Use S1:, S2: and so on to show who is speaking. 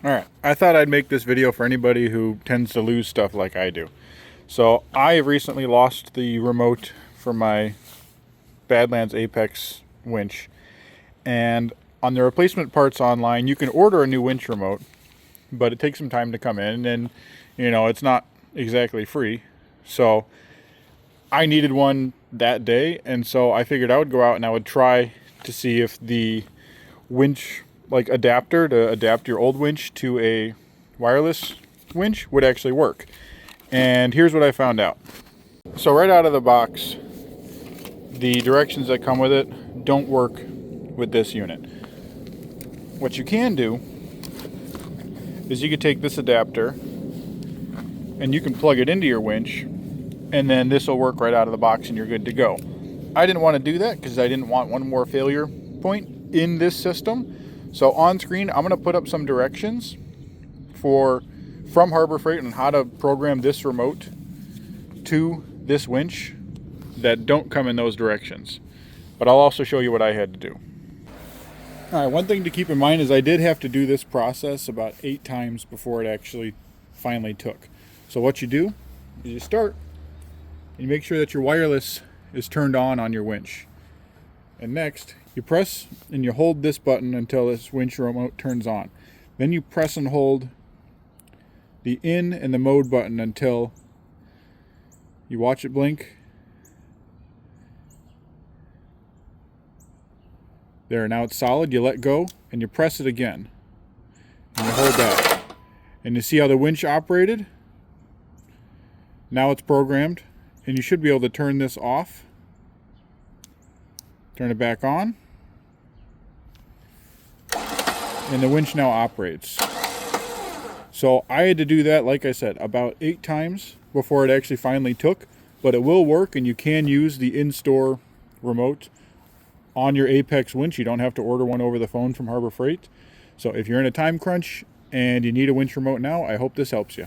S1: Alright, I thought I'd make this video for anybody who tends to lose stuff like I do. So I have recently lost the remote for my Badlands Apex winch, and on the replacement parts online you can order a new winch remote, but it takes some time to come in, and it's not exactly free. So I needed one that day, and so I figured I would go out and I would try to see if the winch adapter to adapt your old winch to a wireless winch would actually work. And here's what I found out. So right out of the box, the directions that come with it don't work with this unit. What you can do is you could take this adapter and you can plug it into your winch, and then this will work right out of the box and you're good to go. I didn't want to do that because I didn't want one more failure point in this system. So on screen, I'm going to put up some directions from Harbor Freight on how to program this remote to this winch that don't come in those directions. But I'll also show you what I had to do. All right, one thing to keep in mind is I did have to do this process about 8 times before it actually finally took. So what you do is you start and you make sure that your wireless is turned on your winch. And next, you press and you hold this button until this winch remote turns on. Then you press and hold the in and the mode button until you watch it blink. There, now it's solid. You let go and you press it again. And you hold that. And you see how the winch operated? Now it's programmed, and you should be able to turn this off. Turn it back on. And the winch now operates. So I had to do that, like I said, about 8 times before it actually finally took. But it will work, and you can use the in-store remote on your Apex winch. You don't have to order one over the phone from Harbor Freight. So if you're in a time crunch and you need a winch remote now, I hope this helps you.